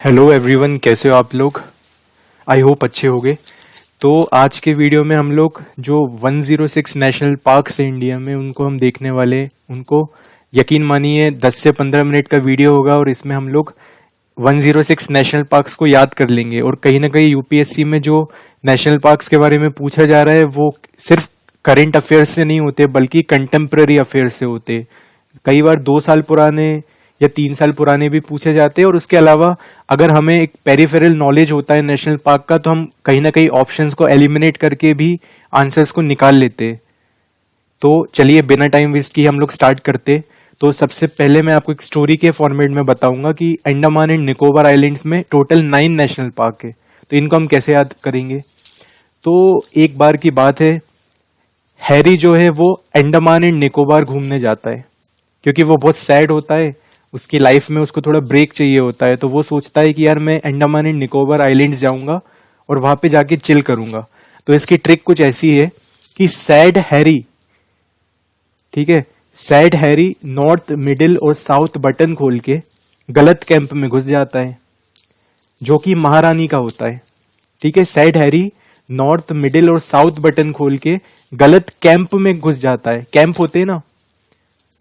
Hello everyone, कैसे हो आप लोग। आई होप अच्छे होंगे। तो आज के वीडियो में हम लोग जो 106 नेशनल पार्क्स है इंडिया में उनको हम देखने वाले। उनको यकीन मानिए 10 से 15 मिनट का वीडियो होगा और इसमें हम लोग 106 नेशनल पार्क्स को याद कर लेंगे। और कहीं ना कहीं यूपीएससी में जो नेशनल पार्क्स के बारे में पूछा जा रहा है वो सिर्फ करंट अफेयर्स से नहीं होते बल्कि कंटेम्प्रेरी अफेयर्स से होते। कई बार 2 साल पुराने या 3 साल पुराने भी पूछे जाते हैं। और उसके अलावा अगर हमें एक पेरिफेरल नॉलेज होता है नेशनल पार्क का तो हम कहीं ना कहीं ऑप्शंस को एलिमिनेट करके भी आंसर्स को निकाल लेते हैं। तो चलिए बिना टाइम वेस्ट किए हम लोग स्टार्ट करते। तो सबसे पहले मैं आपको एक स्टोरी के फॉर्मेट में बताऊंगा कि अंडमान एंड निकोबार आइलैंड्स में टोटल 9 नेशनल पार्क है। तो इनको हम कैसे याद करेंगे। तो एक बार की बात है, हैरी जो है वो अंडमान एंड निकोबार घूमने जाता है क्योंकि वो बहुत सैड होता है। उसकी लाइफ में उसको थोड़ा ब्रेक चाहिए होता है। तो वो सोचता है कि यार मैं अंडमान एंड निकोबार आइलैंड्स जाऊंगा और वहां पे जाके चिल करूंगा। तो इसकी ट्रिक कुछ ऐसी है कि सैड हैरी, ठीक है, सैड हैरी नॉर्थ मिडिल और साउथ बटन खोल के गलत कैंप में घुस जाता है जो कि महारानी का होता है। ठीक है, सैड हैरी नॉर्थ मिडिल और साउथ बटन खोल के गलत कैंप में घुस जाता है। कैंप होते हैं ना,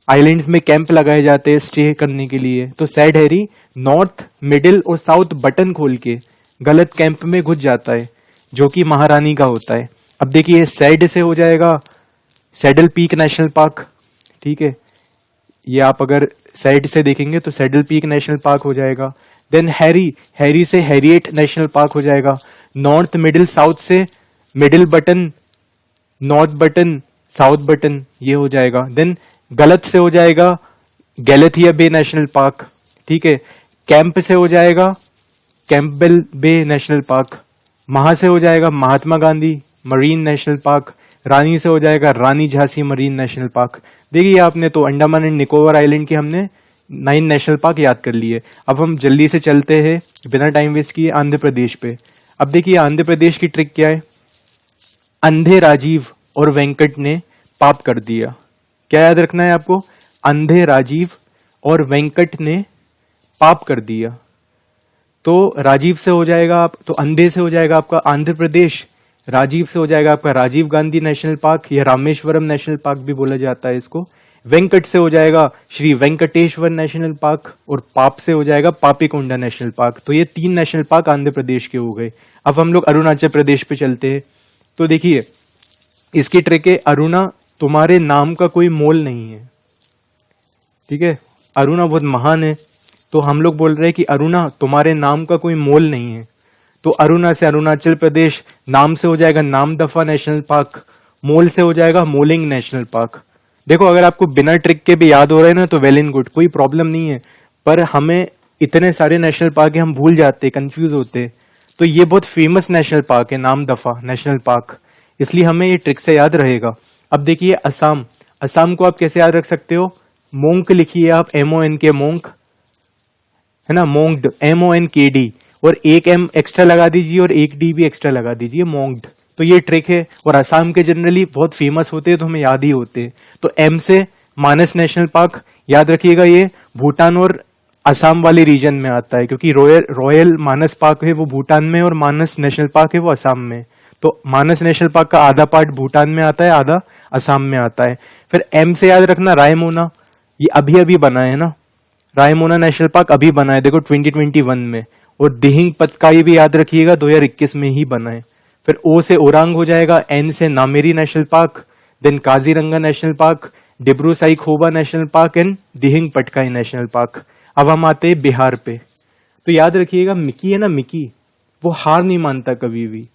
आइलैंड्स में कैंप लगाए जाते हैं स्टे करने के लिए। तो सैड हैरी नॉर्थ मिडिल और साउथ बटन खोल के गलत कैंप में घुस जाता है जो कि महारानी का होता है। अब देखिए सैड से हो जाएगा सैडल पीक नेशनल पार्क। ठीक है, ये आप अगर सैड से देखेंगे तो सैडल पीक नेशनल पार्क हो जाएगा। देन हैरी, हैरी से हैरिएट नेशनल पार्क हो जाएगा। नॉर्थ मिडिल साउथ से middle button north button south button ये हो जाएगा। देन गलत से हो जाएगा गैलेथिया बे नेशनल पार्क। ठीक है, कैंप से हो जाएगा कैंपबेल बे नेशनल पार्क। महा से हो जाएगा Mahatma Gandhi marine national park. रानी से हो जाएगा रानी झांसी मरीन नेशनल पार्क। देखिए आपने तो अंडमान एंड निकोबार आइलैंड के हमने 9 नेशनल पार्क याद कर लिए। अब हम जल्दी से चलते हैं बिना टाइम वेस्ट किए आंध्र प्रदेश पे। अब देखिए आंध्र प्रदेश की ट्रिक क्या है। अंधे राजीव और वेंकट ने पाप कर दिया। क्या याद रखना है आपको, अंधे राजीव और वेंकट ने पाप कर दिया। तो राजीव से हो जाएगा आप, तो अंधे से हो जाएगा आपका आंध्र प्रदेश, राजीव से हो जाएगा आपका राजीव गांधी नेशनल पार्क या रामेश्वरम नेशनल पार्क भी बोला जाता है इसको। वेंकट से हो जाएगा श्री वेंकटेश्वर नेशनल पार्क और पाप से हो जाएगा पापीकोंडा नेशनल पार्क। तो ये 3 नेशनल पार्क आंध्र प्रदेश के हो गए। अब हम लोग अरुणाचल प्रदेश पे चलते हैं। तो देखिए इसकी ट्रिक है, अरुणा तुम्हारे नाम का कोई मोल नहीं है। ठीक है, अरुणा बहुत महान है तो हम लोग बोल रहे हैं कि अरुणा तुम्हारे नाम का कोई मोल नहीं है। तो अरुणा से अरुणाचल प्रदेश, नाम से हो जाएगा नामदफा नेशनल पार्क, मोल से हो जाएगा मोलिंग नेशनल पार्क। देखो अगर आपको बिना ट्रिक के भी याद हो रहा है ना तो वेल एंड गुड, कोई प्रॉब्लम नहीं है। पर हमें इतने सारे नेशनल पार्क है हम भूल जाते, कंफ्यूज होते। तो ये बहुत फेमस नेशनल पार्क है नामदफा नेशनल पार्क, इसलिए हमें ये ट्रिक से याद रहेगा। अब देखिए असम, असम को आप कैसे याद रख सकते हो। मोंक लिखिए आप, MONK मोंक, है ना, मोंक्ड MONKD, और एक M एक्स्ट्रा लगा दीजिए और एक D भी एक्स्ट्रा लगा दीजिए, मोंक्ड। तो ये ट्रिक है। और असम के जनरली बहुत फेमस होते हैं तो हमें याद ही होते हैं। तो M से मानस नेशनल पार्क याद रखिएगा, ये भूटान और असम वाले रीजन में आता है क्योंकि रॉयल मानस पार्क है वो भूटान में और मानस नेशनल पार्क है वो असम में। तो मानस नेशनल पार्क का आधा पार्ट भूटान में आता है, आधा असम में आता है। फिर M से याद रखना रायमोना, ये अभी अभी बना है ना, रायमोना नेशनल पार्क अभी बना है देखो 2021 में। और दिहिंग पतकाई भी याद रखिएगा 2021 में ही बना है। फिर O से ओरांग हो जाएगा, N से Nameri National park, then Kaziranga National Park, Dibru Saikhowa National Park and Dehing Patkai National park. अब हम आते हैं बिहार पे। तो याद रखिएगा मिकी है ना, मिकी वो हार नहीं मानता कभी भी।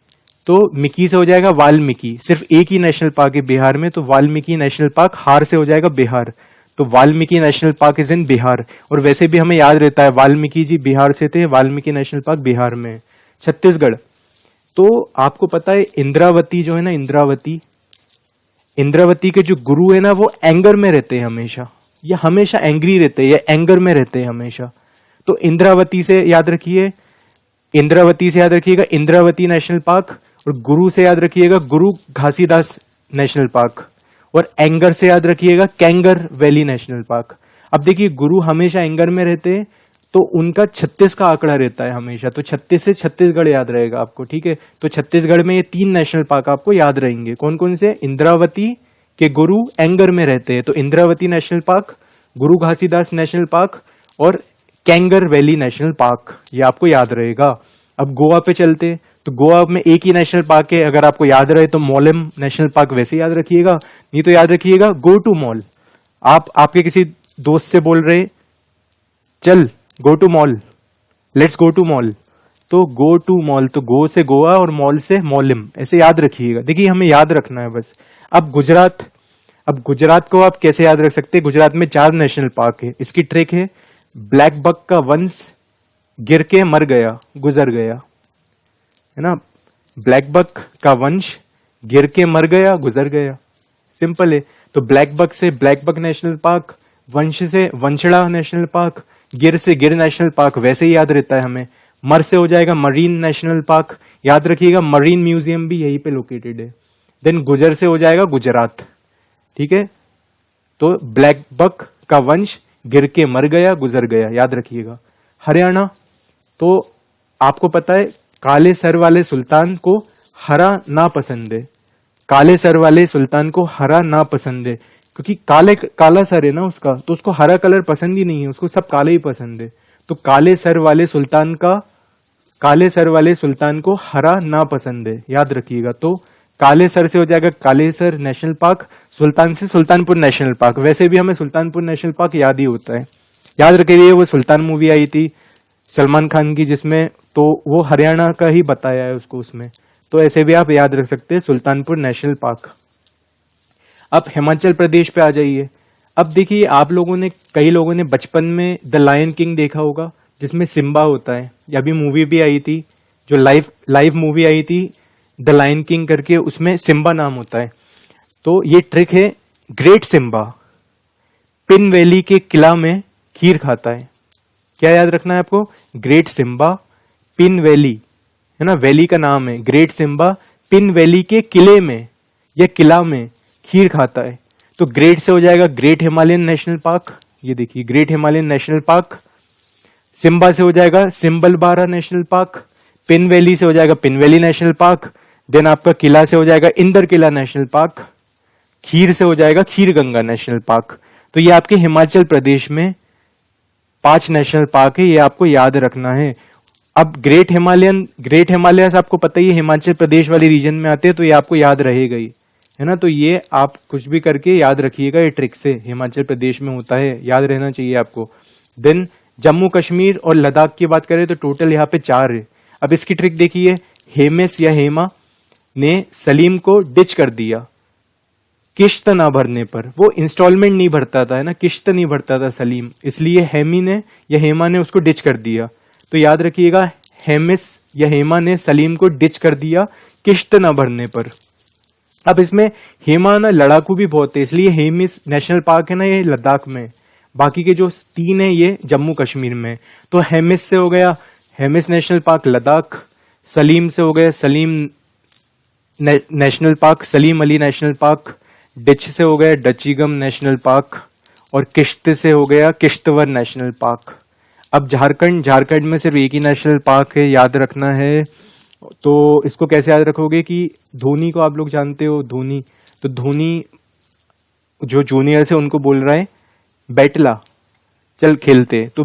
तो मिकी से हो जाएगा वाल्मीकि, सिर्फ एक ही नेशनल पार्क है बिहार में तो वाल्मीकि नेशनल पार्क। हार से हो जाएगा बिहार, तो Valmiki national park is in Bihar. और वैसे भी हमें याद रहता है वाल्मीकि जी बिहार से थे, वाल्मीकि नेशनल पार्क बिहार में। छत्तीसगढ़, तो आपको पता है इंद्रावती जो है ना, इंद्रावती, इंद्रावती के जो गुरु है ना वो एंगर में रहते हैं हमेशा, ये हमेशा एंग्री रहते हैं, ये एंगर में रहते हैं हमेशा। तो इंद्रावती से याद रखिए, इंद्रावती से याद रखिएगा इंद्रावती नेशनल पार्क। और गुरु से याद रखिएगा गुरु घासीदास नेशनल पार्क। और एंगर से याद रखिएगा कैंगर वैली नेशनल पार्क। अब देखिए गुरु हमेशा एंगर में रहते हैं तो उनका 36 का आंकड़ा रहता है हमेशा, तो 36 से छत्तीसगढ़ याद रहेगा आपको, ठीक है। तो छत्तीसगढ़ में ये 3 नेशनल पार्क आपको याद रहेंगे। कौन कौन से? इंद्रावती के गुरु एंगर में रहते हैं, तो इंद्रावती नेशनल पार्क, गुरु घासीदास नेशनल पार्क और कैंगर वैली नेशनल पार्क, ये आपको याद रहेगा। अब गोवा पे चलते, तो गोवा में एक ही नेशनल पार्क है, अगर आपको याद रहे तो मोलेम नेशनल पार्क वैसे याद रखिएगा, नहीं तो याद रखिएगा गो टू मॉल। आप आपके किसी दोस्त से बोल रहे चल go to mall, let's go to mall, तो गो टू मॉल, तो गो से गोवा और मॉल से मोलिम, ऐसे याद रखिएगा। देखिए हमें याद रखना है बस। अब गुजरात को आप कैसे याद रख सकते हैं? गुजरात में 4 नेशनल पार्क है। इसकी ट्रिक है, ब्लैक बक का वंश गिर के मर गया, गुजर गया, है ना। ब्लैक बक का वंश गिर के मर गया, गुजर गया, सिंपल है। तो ब्लैक बक से ब्लैक बक नेशनल पार्क, वंश से वंशड़ा नेशनल पार्क, गिर से गिर नेशनल पार्क, वैसे ही याद रहता है हमें। मर से हो जाएगा मरीन नेशनल पार्क, याद रखिएगा मरीन म्यूजियम भी यहीं पे लोकेटेड है। देन गुजर से हो जाएगा गुजरात, ठीक है। तो ब्लैक बक का वंश गिर के मर गया, गुजर गया, याद रखिएगा। हरियाणा, तो आपको पता है काले सर वाले सुल्तान को हरा ना पसंद है, काले सर वाले सुल्तान को हरा ना पसंद है, क्योंकि काला सर है ना उसका, तो उसको हरा कलर पसंद ही नहीं है, उसको सब काले ही पसंद है। तो काले सर वाले सुल्तान को हरा ना पसंद है, याद रखिएगा। तो काले सर से हो जाएगा कालेसर नेशनल पार्क, सुल्तान से सुल्तानपुर नेशनल पार्क, वैसे भी हमें सुल्तानपुर नेशनल पार्क याद ही होता है। याद रखिए वो सुल्तान मूवी आई थी सलमान खान की, जिसमें तो वो हरियाणा का ही बताया है उसको उसमें, तो ऐसे भी आप याद रख सकते हैं सुल्तानपुर नेशनल पार्क। अब हिमाचल प्रदेश पे आ जाइए। अब देखिए आप लोगों ने, कई लोगों ने बचपन में द लायन किंग देखा होगा, जिसमें सिम्बा होता है, या अभी मूवी भी आई थी जो लाइव मूवी आई थी द लायन किंग करके, उसमें सिम्बा नाम होता है। तो ये ट्रिक है, ग्रेट सिम्बा पिन वैली के किला में खीर खाता है। क्या याद रखना है आपको? ग्रेट सिम्बा पिन वैली, है ना, वैली का नाम है। ग्रेट सिम्बा पिन वैली के किले में या किला में खीर खाता है। तो ग्रेट से हो जाएगा ग्रेट हिमालयन नेशनल पार्क, ये देखिए Great Himalayan National Park. Simba से हो जाएगा Simbalbara National Park, Pin Valley से हो जाएगा Pin Valley National park, then आपका किला से हो जाएगा इंदर किला नेशनल पार्क, खीर से हो जाएगा खीर गंगा नेशनल पार्क। तो ये आपके हिमाचल प्रदेश में 5 नेशनल पार्क है, ये आपको याद रखना है। अब ग्रेट हिमालयस आपको पता ही है हिमाचल प्रदेश वाले रीजन में आते हैं, तो ये आपको याद रहेगा ही, है ना। तो ये आप कुछ भी करके याद रखिएगा, ये ट्रिक से हिमाचल प्रदेश में होता है, याद रहना चाहिए आपको। देन जम्मू कश्मीर और लद्दाख की बात करें तो टोटल यहाँ पे 4 है। अब इसकी ट्रिक देखिए, हेमेस या हेमा ने सलीम को डिच कर दिया किश्त ना भरने पर, वो इंस्टॉलमेंट नहीं भरता था, है ना, किश्त नहीं भरता था सलीम, इसलिए हेमी ने या हेमा ने उसको डिच कर दिया। तो याद रखिएगा हेमिस या हेमा ने सलीम को डिच कर दिया किश्त ना भरने पर। अब इसमें हेमा ना लड़ाकू भी बहुत है, इसलिए हेमिस नेशनल पार्क है ना ये लद्दाख में, बाकी के जो 3 है ये जम्मू कश्मीर में। तो हेमिस से हो गया हेमिस नेशनल पार्क लद्दाख, सलीम से हो गया Salim national park Salim Ali national park, ditch से हो गया डचीगम नेशनल पार्क, और किश्त से हो गया किश्तवर नेशनल पार्क। अब झारखंड में सिर्फ एक ही नेशनल पार्क है, याद रखना है। तो इसको कैसे याद रखोगे कि धोनी को आप लोग जानते हो, धोनी, तो धोनी जो जूनियर से उनको बोल रहा है बैटला चल खेलते, तो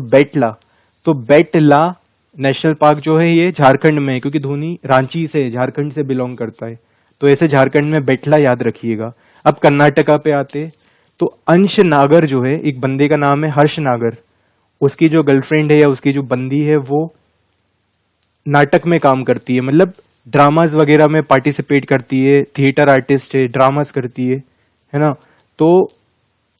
बैटला नेशनल पार्क जो है ये झारखंड में है, क्योंकि धोनी रांची से झारखंड से बिलोंग करता है, तो ऐसे झारखंड में बैटला याद रखिएगा। अब कर्नाटका पे आते तो अंश नागर जो है, एक बंदे का नाम है हर्ष नागर, उसकी जो गर्लफ्रेंड है या उसकी जो बंदी है वो नाटक में काम करती है, मतलब ड्रामाज वगैरह में पार्टिसिपेट करती है, थिएटर आर्टिस्ट है, ड्रामास करती है ना। तो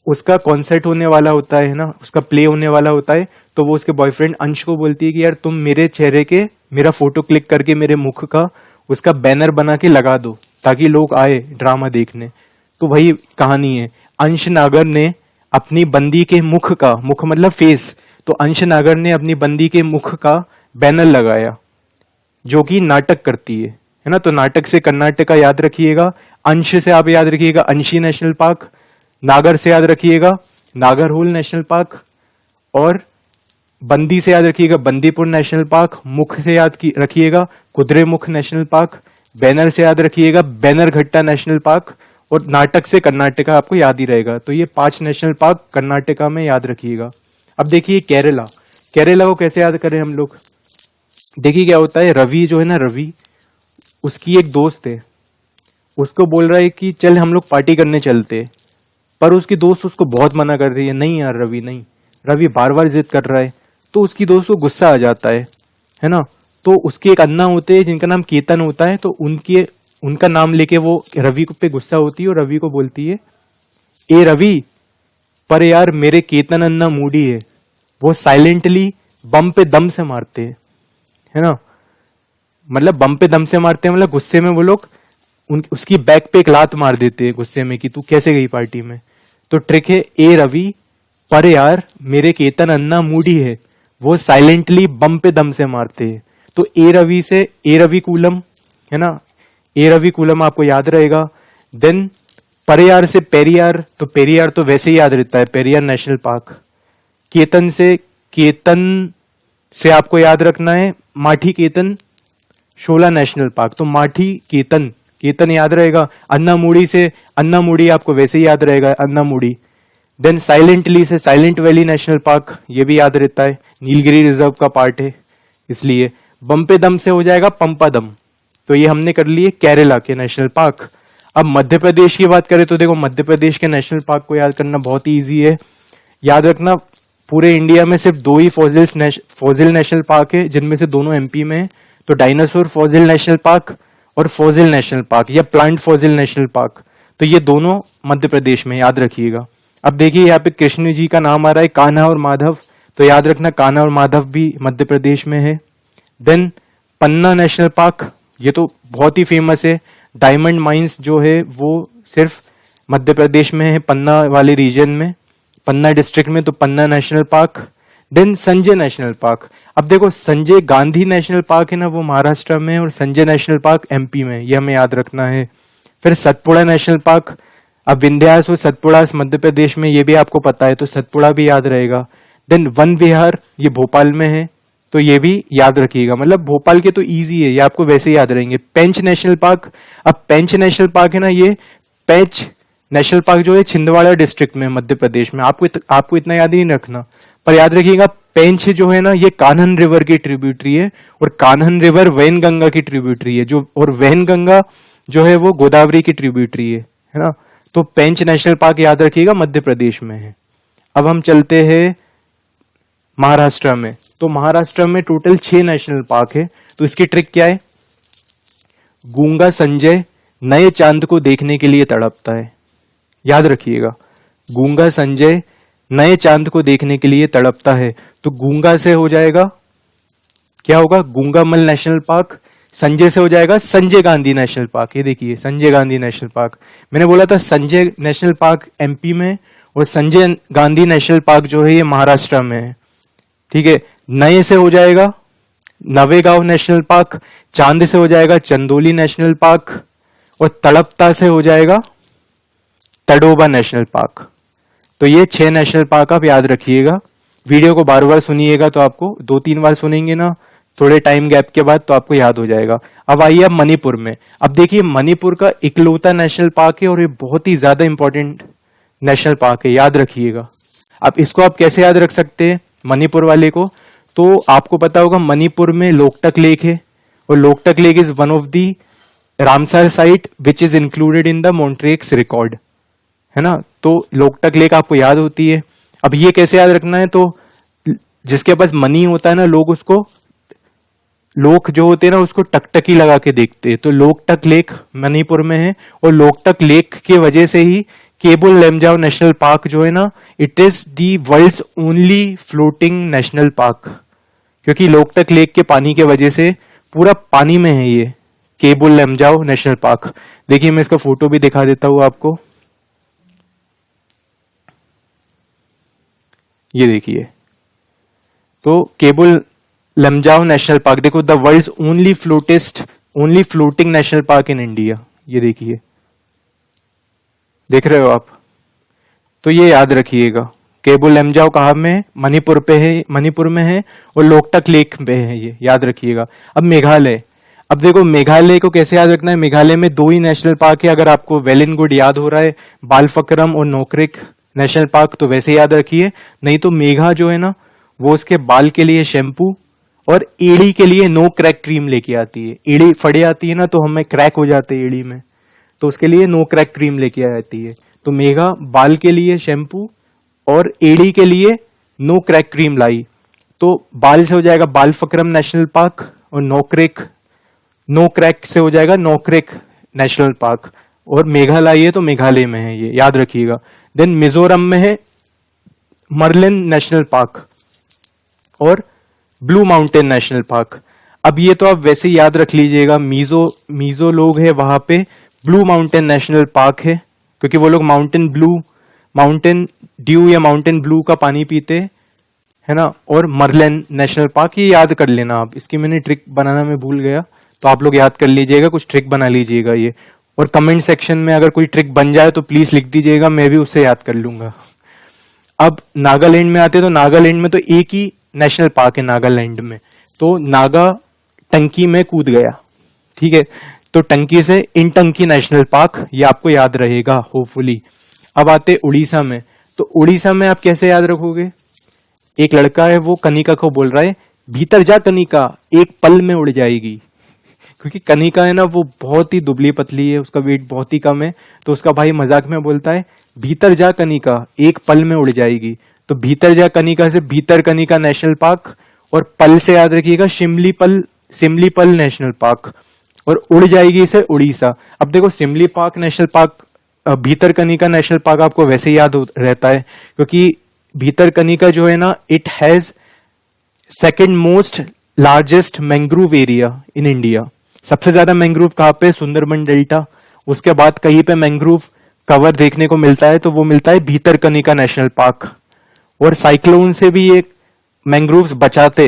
उसका कॉन्सर्ट होने वाला होता है ना, उसका प्ले होने वाला होता है, तो वो उसके बॉयफ्रेंड अंश को बोलती है कि यार तुम मेरे चेहरे के मेरा फोटो क्लिक करके मेरे मुख का उसका बैनर बना के लगा दो ताकि लोग आए ड्रामा देखने। तो वही कहानी है, अंश नागर ने अपनी बंदी के मुख का, मुख मतलब फेस, तो अंश नागर ने अपनी बंदी के मुख का बैनर लगाया जो कि नाटक करती है ना। तो नाटक से कर्नाटका याद रखिएगा, अंश से आप याद रखिएगा अंशी नेशनल पार्क, नागर से याद रखिएगा नागरहोल नेशनल पार्क, और बंदी से याद रखिएगा बंदीपुर नेशनल पार्क, मुख से याद रखिएगा कुद्रेमुख नेशनल पार्क, बैनर से याद रखिएगा बैनरघट्टा नेशनल पार्क, और नाटक से कर्नाटका आपको याद ही रहेगा। तो ये 5 नेशनल पार्क कर्नाटका में याद रखिएगा। अब देखिए केरला, केरला को कैसे याद करें हम लोग। देखिए क्या होता है, रवि जो है ना, रवि उसकी एक दोस्त है, उसको बोल रहा है कि चल हम लोग पार्टी करने चलते, पर उसकी दोस्त उसको बहुत मना कर रही है, नहीं यार रवि नहीं। रवि बार बार जिद कर रहा है, तो उसकी दोस्त को गुस्सा आ जाता है ना। तो उसके एक अन्ना होते हैं जिनका नाम केतन होता है, तो उनका नाम लेके वो रवि पे गुस्सा होती है और रवि को बोलती है, ए रवि, पर यार मेरे केतन अन्ना मूडी है, वो साइलेंटली बम पे दम से मारते हैं, है ना। मतलब बम पे दम से मारते हैं, मतलब गुस्से में वो लोग उसकी बैक पे एक लात मार देते हैं गुस्से में कि तू कैसे गई पार्टी में। तो ट्रिक है, ए रवि, पर यार मेरे केतन अन्ना मूडी है, वो साइलेंटली बम पे दम से मारते हैं। तो ए रवि से ए रवि कूलम, है ना, ए रवि कूलम आपको याद रहेगा। देन परियार से पेरियार, तो पेरियार तो वैसे ही याद रहता है, पेरियार नेशनल पार्क। केतन से आपको याद रखना है माठी केतन शोला नेशनल पार्क, तो माठी केतन, केतन याद रहेगा। अन्नामुड़ी से अन्नामुड़ी आपको वैसे ही याद रहेगा, अन्नामुड़ी। देन साइलेंटली से साइलेंट वैली नेशनल पार्क, ये भी याद रहता है, नीलगिरी रिजर्व का पार्ट है इसलिए। बम पे दम से हो जाएगा पंपा दम। तो ये हमने कर लिए केरला के नेशनल पार्क। अब मध्य प्रदेश की बात करें तो देखो मध्य प्रदेश के नेशनल पार्क को याद करना बहुत ही ईजी है। याद रखना पूरे इंडिया में सिर्फ 2 ही फॉजिल नेशनल पार्क है, जिनमें से दोनों एमपी में है। तो डायनासोर फॉजिल नेशनल पार्क और फॉजिल नेशनल पार्क या प्लांट फॉजिल नेशनल पार्क, तो ये दोनों मध्य प्रदेश में, याद रखिएगा। अब देखिए यहाँ पे कृष्ण जी का नाम आ रहा है, कान्हा और माधव, तो याद रखना कान्हा और माधव भी मध्य प्रदेश में है। देन पन्ना नेशनल पार्क, ये तो बहुत ही फेमस है। डायमंड माइंस जो है वो सिर्फ मध्य प्रदेश में है, पन्ना वाले रीजन में, पन्ना डिस्ट्रिक्ट में, तो Panna national park. Then Sanjay national park, अब देखो संजय गांधी नेशनल पार्क है ना, वो महाराष्ट्र में है, और संजय नेशनल पार्क एमपी में, ये हमें याद रखना है। फिर सतपुड़ा नेशनल पार्क, अब विंध्यास और सतपुड़ा मध्य प्रदेश में, ये भी आपको पता है, तो सतपुड़ा भी याद रहेगा। देन वन विहार, ये भोपाल में है, तो ये भी याद रखिएगा। मतलब भोपाल के तो इजी है, ये आपको वैसे याद रहेंगे। पेंच नेशनल पार्क, अब पेंच नेशनल पार्क है ना, ये पेंच नेशनल पार्क जो है छिंदवाड़ा डिस्ट्रिक्ट में मध्य प्रदेश में, आपको इतना याद ही नहीं रखना, पर याद रखिएगा पेंच जो है ना, ये कान्हन रिवर की ट्रिब्यूटरी है, और कान्हन रिवर वैनगंगा की ट्रिब्यूटरी है, जो और वैनगंगा जो है वो गोदावरी की ट्रिब्यूटरी है ना। तो पेंच नेशनल पार्क याद रखिएगा मध्य प्रदेश में है। अब हम चलते हैं महाराष्ट्र में, तो महाराष्ट्र में टोटल 6 नेशनल पार्क है। तो इसकी ट्रिक क्या है, गूंगा संजय नए चांद को देखने के लिए तड़पता है, याद रखिएगा, गूंगा संजय नए चांद को देखने के लिए तड़पता है। तो गूंगा से हो जाएगा क्या होगा, गूंगामल नेशनल पार्क। संजय से हो जाएगा संजय गांधी नेशनल पार्क, ये देखिए संजय गांधी नेशनल पार्क। मैंने बोला था संजय नेशनल पार्क एमपी में, और संजय गांधी नेशनल पार्क जो है ये महाराष्ट्र में है, ठीक है। नए से हो जाएगा नवेगांव नेशनल पार्क, चांद से हो जाएगा चंदोली नेशनल पार्क, और तड़पता से हो जाएगा तडोबा नेशनल पार्क। तो ये 6 नेशनल पार्क आप याद रखिएगा। वीडियो को बार बार सुनिएगा, तो आपको 2-3 बार सुनेंगे ना थोड़े टाइम गैप के बाद, तो आपको याद हो जाएगा। अब आइए अब मणिपुर में। अब देखिए मणिपुर का इकलौता नेशनल पार्क है, और ये बहुत ही ज्यादा इंपॉर्टेंट नेशनल पार्क है, याद रखिएगा। अब इसको आप कैसे याद रख सकते हैं मणिपुर वाले को, तो आपको पता होगा मणिपुर में लोकटक लेक है, और Loktak lake is one of the Ramsar site which is included in the Montreux record, है ना। तो लोकटक लेक आपको याद होती है। अब ये कैसे याद रखना है, तो जिसके पास मनी होता है ना, लोग जो होते हैं ना उसको टकटकी लगा के देखते हैं। तो लोकटक लेक मणिपुर में है, और लोकटक लेक के वजह से ही केबुल लमजाओ नेशनल पार्क जो है ना, it is the world's only floating national park, क्योंकि लोकटक लेक के पानी के वजह से पूरा पानी में है ये केबुल लमजाओ नेशनल पार्क। देखिए मैं इसका फोटो भी दिखा देता हूं आपको, ये देखिए, तो केबुल लमजाओ नेशनल पार्क, देखो the world's only floating national park in India, ये देखिए, देख रहे हो आप। तो ये याद रखिएगा, केबो लेमजाओ कहाँ में है? मणिपुर पे है, मणिपुर में है, और लोकटक लेक पे है, ये याद रखिएगा। अब मेघालय, अब देखो मेघालय को कैसे याद रखना है, मेघालय में 2 ही नेशनल पार्क है, अगर आपको वेल एंड गुड याद हो रहा है, बालफक्रम और नोकरेक नेशनल पार्क, तो वैसे याद रखिए। नहीं तो मेघा जो है ना, वो उसके बाल के लिए शैम्पू और एड़ी के लिए नो क्रैक क्रीम लेके आती है। एड़ी फड़े आती है ना, तो हमें क्रैक हो जाते हैं एड़ी में, तो उसके लिए नो क्रैक क्रीम लेके आती है। तो मेघा बाल के लिए शैम्पू और एड़ी के लिए नो क्रैक क्रीम लाई, तो बाल से हो जाएगा बालफक्रम नेशनल पार्क, और नो क्रैक से हो जाएगा नोकरेक नेशनल पार्क। और मेघालय है तो मेघालय में है, ये याद रखिएगा। देन मिजोरम में है मर्लिन नेशनल पार्क और ब्लू माउंटेन नेशनल पार्क। अब ये तो आप वैसे ही याद रख लीजिएगा, मीजो लोग हैं, वहां पे ब्लू माउंटेन नेशनल पार्क है, क्योंकि वो लोग माउंटेन ड्यू या माउंटेन ब्लू का पानी पीते है ना। और मर्लिन नेशनल पार्क, ये याद कर लेना आप, इसकी मैंने ट्रिक बनाना मैं भूल गया, तो आप लोग याद कर लीजिएगा, कुछ ट्रिक बना लीजिएगा ये। और कमेंट सेक्शन में अगर कोई ट्रिक बन जाए तो प्लीज लिख दीजिएगा, मैं भी उससे याद कर लूंगा। अब नागालैंड में आते, तो नागालैंड में तो एक ही नेशनल पार्क है नागालैंड में, तो नागा टंकी में कूद गया, ठीक है, तो टंकी से इन टंकी नेशनल पार्क, ये आपको याद रहेगा होपफुली। अब आते उड़ीसा में, तो उड़ीसा में आप कैसे याद रखोगे, एक लड़का है वो कनिका को बोल रहा है भीतर जा कनिका, एक पल में उड़ जाएगी, क्योंकि कनिका है ना वो बहुत ही दुबली पतली है, उसका वेट बहुत ही कम है, तो उसका भाई मजाक में बोलता है भीतर जा कनिका, एक पल में उड़ जाएगी। तो भीतर जा कनिका से भीतर कनिका नेशनल पार्क, और पल से याद रखिएगा सिमलीपल नेशनल पार्क, और उड़ जाएगी से उड़ीसा। अब देखो सिमली पार्क नेशनल पार्क, भीतर कनिका नेशनल पार्क आपको वैसे याद रहता है, क्योंकि भीतर कनिका जो है ना, it has second most largest mangrove area in India. सबसे ज्यादा मैंग्रोव कहाँ पे, सुंदरबन डेल्टा, उसके बाद कहीं पे मैंग्रोव कवर देखने को मिलता है, तो वो मिलता है भीतरकनिका नेशनल पार्क। और साइक्लोन से भी ये मैंग्रोव्स बचाते,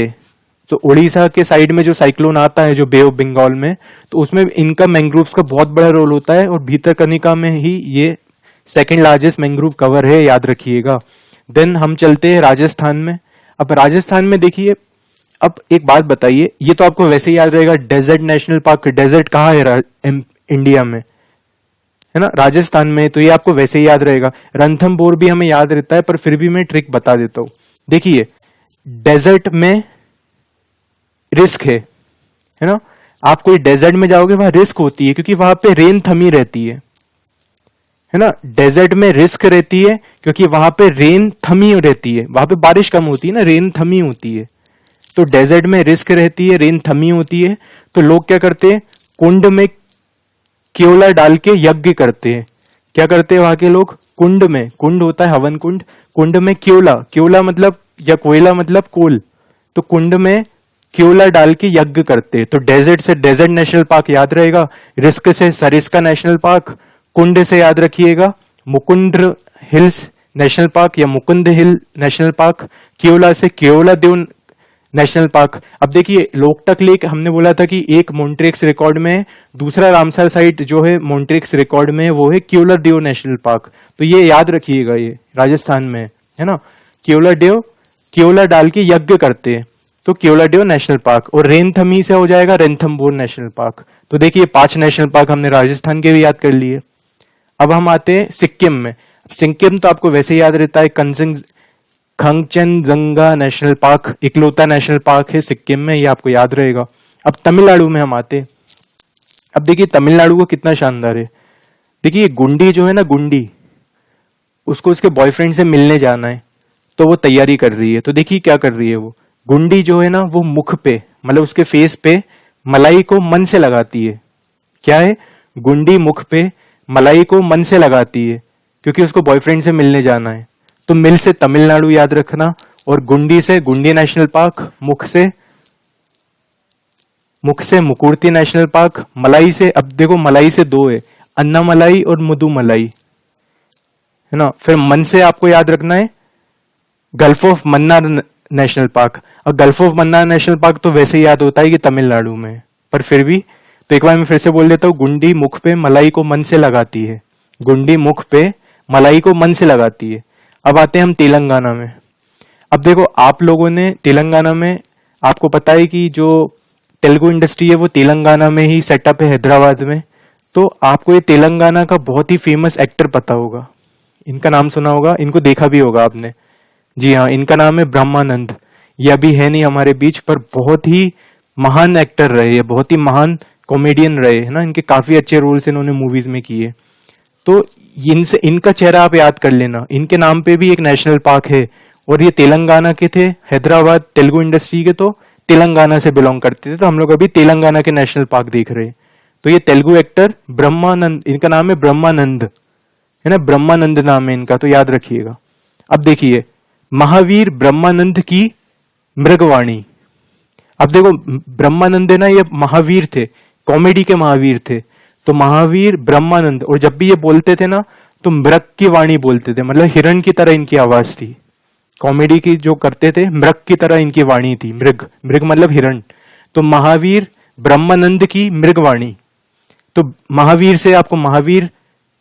तो उड़ीसा के साइड में जो साइक्लोन आता है, जो बे ऑफ बंगाल में, तो उसमें इनका मैंग्रोव्स का बहुत बड़ा रोल होता है, और भीतरकनिका में ही ये सेकेंड लार्जेस्ट मैंग्रोव कवर है, याद रखिएगा। देन हम चलते हैं राजस्थान में। अब राजस्थान में देखिए, अब एक बात बताइए, ये तो आपको वैसे ही याद रहेगा, डेजर्ट नेशनल पार्क, डेजर्ट कहाँ है इंडिया में, है ना, राजस्थान में, तो ये आपको वैसे ही याद रहेगा। रणथंभौर भी हमें याद रहता है, पर फिर भी मैं ट्रिक बता देता हूं। देखिए डेजर्ट में रिस्क है ना, आप कोई डेजर्ट में जाओगे वहां रिस्क होती है, क्योंकि वहां पे रेन थमी रहती है ना। डेजर्ट में रिस्क रहती है क्योंकि वहां पे रेन थमी रहती है, वहां पे बारिश कम होती है ना, रेन थमी होती है। तो डेजर्ट में रिस्क रहती है, रेन थमी होती है, तो लोग क्या करते हैं, कुंड में केवला डाल के यज्ञ करते हैं। क्या करते हैं वहां के लोग, कुंड में, कुंड होता है हवन कुंड, कुंड में केवला मतलब, या कोयला मतलब कोल, तो कुंड में केवला डाल के यज्ञ करते हैं। तो डेजर्ट से डेजर्ट नेशनल पार्क याद रहेगा, रिस्क से सरिस्का नेशनल पार्क, कुंड से याद रखिएगा मुकुंद हिल्स नेशनल पार्क या मुकुंद हिल नेशनल पार्क, केवला से केवला देव नेशनल पार्क। अब देखिए लोकटक लेक हमने बोला था कि एक मॉन्ट्रिक्स रिकॉर्ड में है, दूसरा रामसर साइट जो है मॉन्ट्रिक्स रिकॉर्ड में है, वो है केवला देव नेशनल पार्क। तो ये याद रखिएगा, ये राजस्थान में है ना, केवला देव, केवला डाल के यज्ञ करते हैं, तो केवला देव नेशनल पार्क। और रेनथमी से हो जाएगा रणथंभौर नेशनल पार्क। तो देखिए 5 नेशनल पार्क हमने राजस्थान के भी याद कर लिए। अब हम आते हैं सिक्किम में। सिक्किम तो आपको वैसे याद रहता है, खंगचनजंगा नेशनल पार्क इकलौता नेशनल पार्क है सिक्किम में, ये आपको याद रहेगा। अब तमिलनाडु में हम आते हैं। अब देखिए तमिलनाडु को कितना शानदार है, देखिए गुंडी जो है ना, गुंडी, उसको उसके बॉयफ्रेंड से मिलने जाना है, तो वो तैयारी कर रही है। तो देखिए क्या कर रही है वो गुंडी जो है ना, वो मुख पे मतलब उसके फेस पे मलाई को मन से लगाती है। क्या है, गुंडी मुख पे मलाई को मन से लगाती है, क्योंकि उसको बॉयफ्रेंड से मिलने जाना है। तो मिल से तमिलनाडु याद रखना, और गुंडी से गुंडी नेशनल पार्क, मुख से मुकुर्ती नेशनल पार्क, मलाई से, अब देखो मलाई से 2 है, अन्ना मलाई और मुदु मलाई, है ना। फिर मन से आपको याद रखना है gulf of Mannar national park. और gulf of Mannar national park तो वैसे ही याद होता है कि तमिलनाडु में, पर फिर भी तो एक बार मैं फिर से बोल देता हूँ, गुंडी मुख पे मलाई को मन से लगाती है, गुंडी मुख पे मलाई को मन से लगाती है। अब आते हैं हम तेलंगाना में। अब देखो आप लोगों ने तेलंगाना में, आपको पता है कि जो तेलुगु इंडस्ट्री है वो तेलंगाना में ही सेटअप है, हैदराबाद में। तो आपको ये तेलंगाना का बहुत ही फेमस एक्टर पता होगा, इनका नाम सुना होगा, इनको देखा भी होगा आपने। जी हाँ, इनका नाम है ब्रह्मानंद। ये अभी है नहीं हमारे बीच, पर बहुत ही महान एक्टर रहे, ये बहुत ही महान कॉमेडियन रहे, है ना। इनके काफी अच्छे रोल्स इन्होंने मूवीज में किए। तो इनसे, इनका चेहरा आप याद कर लेना। इनके नाम पे भी एक नेशनल पार्क है, और ये तेलंगाना के थे, हैदराबाद तेलुगु इंडस्ट्री के, तो तेलंगाना से बिलोंग करते थे। तो हम लोग अभी तेलंगाना के नेशनल पार्क देख रहे हैं। तो ये तेलुगु एक्टर ब्रह्मानंद, इनका नाम है ब्रह्मानंद, है ना, ब्रह्मानंद नाम है इनका, तो याद रखिएगा। अब देखिए, महावीर ब्रह्मानंद की मृगवाणी। अब देखो ब्रह्मानंद है ना, ये महावीर थे, कॉमेडी के महावीर थे। तो महावीर ब्रह्मानंद, और जब भी ये बोलते थे ना तो मृग की वाणी बोलते थे, मतलब हिरण की तरह इनकी आवाज थी। कॉमेडी की जो करते थे, मृग की तरह इनकी वाणी थी। मृग, मृग मतलब हिरण। तो महावीर ब्रह्मानंद की मृगवाणी। तो महावीर से आपको महावीर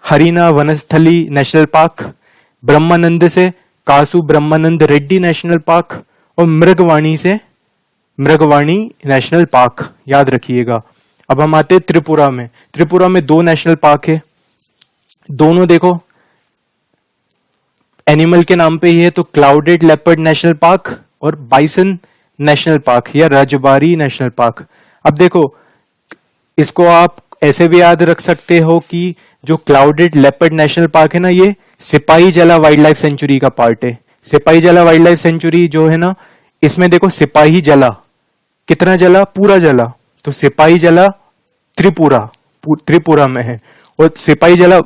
हरिना वनस्थली नेशनल पार्क, ब्रह्मानंद से कासु ब्रह्मानंद रेड्डी नेशनल पार्क, और मृगवाणी से मृगवाणी नेशनल पार्क, याद रखिएगा। अब हम आते हैं त्रिपुरा में। त्रिपुरा में 2 नेशनल पार्क है, दोनों देखो एनिमल के नाम पे ही है। तो क्लाउडेड लेपर्ड नेशनल पार्क और बाइसन नेशनल पार्क या रजबारी नेशनल पार्क। अब देखो, इसको आप ऐसे भी याद रख सकते हो कि जो क्लाउडेड लेपर्ड नेशनल पार्क है ना, ये सिपाही जला वाइल्ड लाइफ सेंचुरी का पार्ट है। सिपाही जला वाइल्ड लाइफ सेंचुरी जो है ना, इसमें देखो सिपाही जला कितना जला, पूरा जला। तो सिपाही जला त्रिपुरा, त्रिपुरा में है, और सिपाही जला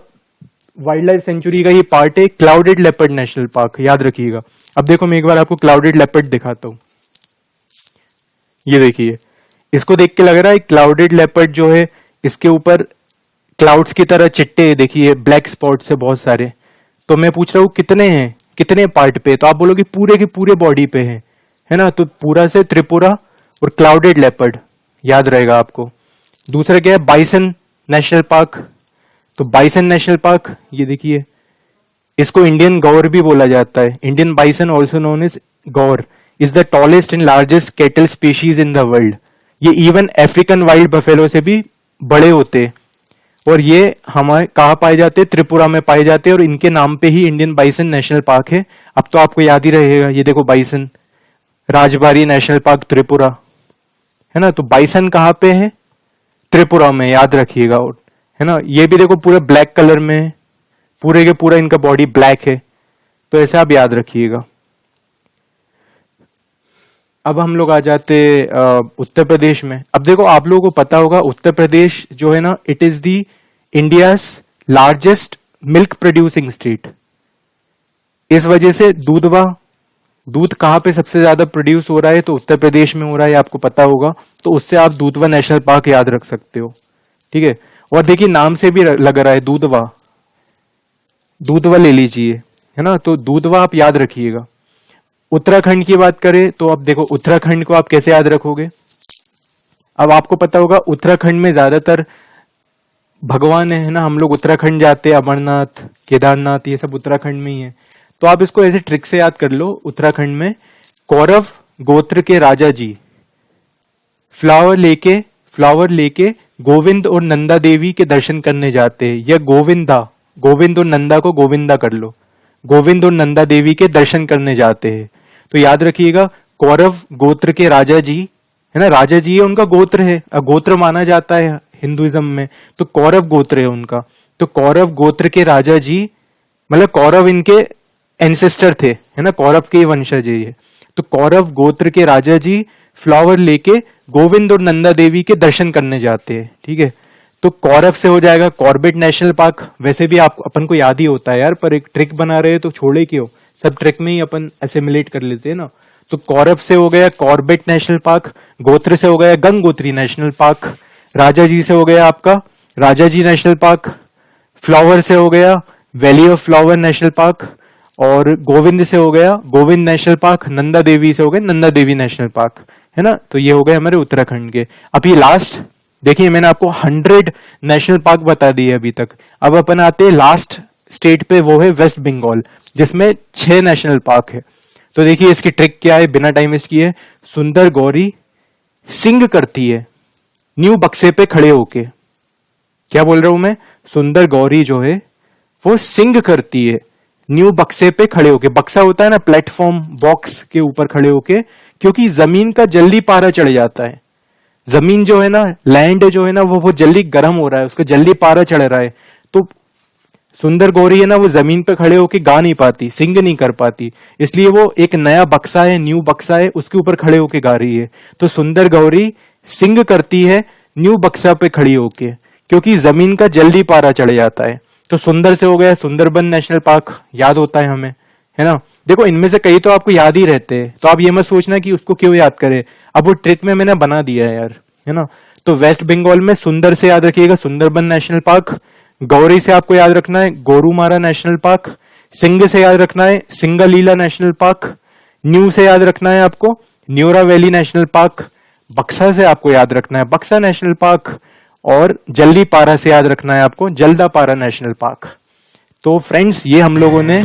वाइल्ड लाइफ सेंचुरी का ये पार्ट है क्लाउडेड लेपर्ड नेशनल पार्क, याद रखिएगा। अब देखो मैं एक बार आपको क्लाउडेड लेपर्ड दिखाता हूं। ये देखिए, इसको देख के लग रहा है क्लाउडेड लेपर्ड जो है, इसके ऊपर क्लाउड्स की तरह चिट्टे देखिए, ब्लैक स्पॉट से बहुत सारे। तो मैं पूछ रहा हूं कितने हैं, कितने पार्ट पे, तो आप बोलोगे पूरे के पूरे बॉडी पे है ना। तो पूरा से त्रिपुरा और क्लाउडेड लेपर्ड, याद रहेगा आपको। दूसरा क्या है, बाइसन नेशनल पार्क। तो बाइसन नेशनल पार्क, ये देखिए, इसको इंडियन गौर भी बोला जाता है। Indian bison also known as gaur is the tallest and largest cattle species in the world. ये इवन अफ्रीकन वाइल्ड बफेलो से भी बड़े होते, और ये हमारे कहाँ पाए जाते हैं, त्रिपुरा में पाए जाते हैं, और इनके नाम पे ही इंडियन बाइसन नेशनल पार्क है। अब तो आपको याद ही रहेगा, ये देखो bison, Rajbari national park Tripura, है ना। तो बाइसन कहाँ पे है, त्रिपुरा में, याद रखिएगा, है ना। ये भी देखो पूरा ब्लैक कलर में है, पूरे के पूरा इनका बॉडी ब्लैक है, तो ऐसा आप याद रखिएगा। अब हम लोग आ जाते उत्तर प्रदेश में। अब देखो आप लोगों को पता होगा, उत्तर प्रदेश जो है ना, it is the India's largest milk producing state. इस वजह से दूध कहाँ पे सबसे ज्यादा प्रोड्यूस हो रहा है, तो उत्तर प्रदेश में हो रहा है, आपको पता होगा। तो उससे आप दूधवा नेशनल पार्क याद रख सकते हो, ठीक है। और देखिए नाम से भी लग रहा है दूधवा, दूधवा ले लीजिए, है ना। तो दूधवा आप याद रखिएगा। उत्तराखंड की बात करें तो अब देखो उत्तराखंड को आप कैसे याद रखोगे। अब आपको पता होगा उत्तराखंड में ज्यादातर भगवान है ना, हम लोग उत्तराखंड जाते हैं, अमरनाथ केदारनाथ ये सब उत्तराखंड में ही है। तो आप इसको ऐसे ट्रिक से याद कर लो, उत्तराखंड में कौरव गोत्र के राजा जी फ्लावर लेके गोविंद और नंदा देवी के दर्शन करने जाते हैं, या गोविंद और नंदा को गोविंदा कर लो, गोविंद और नंदा देवी के दर्शन करने जाते हैं। तो याद रखिएगा, कौरव गोत्र के राजा जी, है ना, राजा जी है उनका गोत्र है, गोत्र माना जाता है हिंदुइज्म में, तो कौरव गोत्र है उनका। तो कौरव गोत्र के राजा जी, मतलब कौरव इनके एंसेस्टर थे, है ना, कौरव के वंशज है ये। तो कौरव गोत्र के राजा जी फ्लावर लेके गोविंद और नंदा देवी के दर्शन करने जाते हैं, ठीक है। तो कौरव से हो जाएगा कॉर्बेट नेशनल पार्क। वैसे भी आप अपन को याद ही होता है यार, पर एक ट्रिक बना रहे हैं तो छोड़े क्यों, सब ट्रिक में ही अपन एसिमुलेट कर लेते हैं ना। तो कौरव से हो गया कॉर्बेट नेशनल पार्क, गोत्र से हो गया गंगोत्री नेशनल पार्क, राजा जी से हो गया आपका राजा जी नेशनल पार्क, फ्लावर से हो गया valley of flower national park, और गोविंद से हो गया गोविंद नेशनल पार्क, नंदा देवी से हो गया नंदा देवी नेशनल पार्क, है ना। तो ये हो गए हमारे उत्तराखंड के। अब ये लास्ट देखिए, मैंने आपको 100 नेशनल पार्क बता दिए अभी तक। अब अपन आते हैं लास्ट स्टेट पे, वो है वेस्ट बंगाल, जिसमें 6 नेशनल पार्क है। तो देखिए इसकी ट्रिक क्या है, बिना टाइम वेस्ट किए। सुंदर गौरी सिंग करती है न्यू बक्से पे खड़े होके। क्या बोल रहा हूं मैं? सुंदर गौरी जो है वो सिंग करती है न्यू बक्से पे खड़े होके। बक्सा होता है ना, प्लेटफॉर्म, बॉक्स के ऊपर खड़े होके, क्योंकि जमीन का जल्दी पारा चढ़ जाता है। जमीन जो है ना, लैंड जो है ना, वो जल्दी गर्म हो रहा है, उसका जल्दी पारा चढ़ रहा है। तो सुंदर गौरी है ना, वो जमीन पे खड़े होके गा नहीं पाती, सिंग नहीं कर पाती, इसलिए वो एक नया बक्सा है, न्यू बक्सा है, उसके ऊपर खड़े होके गा रही है। तो सुंदर गौरी सिंग करती है न्यू बक्सा पे खड़ी होके, क्योंकि जमीन का जल्दी पारा चढ़ जाता है। तो सुंदर से हो गया सुंदरबन नेशनल पार्क, याद होता है हमें, है ना। देखो इनमें से कई तो आपको याद ही रहते हैं, तो आप ये मत सोचना कि उसको क्यों याद करे, अब वो ट्रिक में मैंने बना दिया है यार, है ना। तो वेस्ट बंगाल में सुंदर से याद रखिएगा सुंदरबन नेशनल पार्क, गौरी से आपको याद रखना है गोरुमारा नेशनल पार्क, सिंग से याद रखना है सिंगलीला नेशनल पार्क, न्यू से याद रखना है आपको न्यूरा वैली नेशनल पार्क, बक्सा से आपको याद रखना है बक्सा नेशनल पार्क, और जल्दी पारा से याद रखना है आपको जल्दापारा नेशनल पार्क। तो फ्रेंड्स, ये हम लोगों ने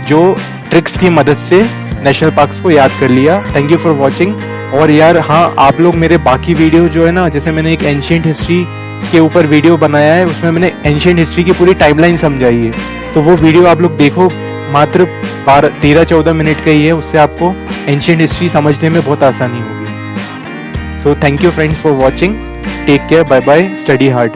जो ट्रिक्स की मदद से नेशनल पार्क्स को याद कर लिया। Thank you for watching. और यार हाँ, आप लोग मेरे बाकी वीडियो जो है ना, जैसे मैंने एक एंशिएंट हिस्ट्री के ऊपर वीडियो बनाया है, उसमें मैंने एंशिएंट हिस्ट्री की पूरी टाइमलाइन समझाई है, तो वो वीडियो आप लोग देखो, मात्र 13-14 मिनट का ही है, उससे आपको एंशिएंट हिस्ट्री समझने में बहुत आसानी होगी। So thank you friends for watching, take care, bye bye, study hard.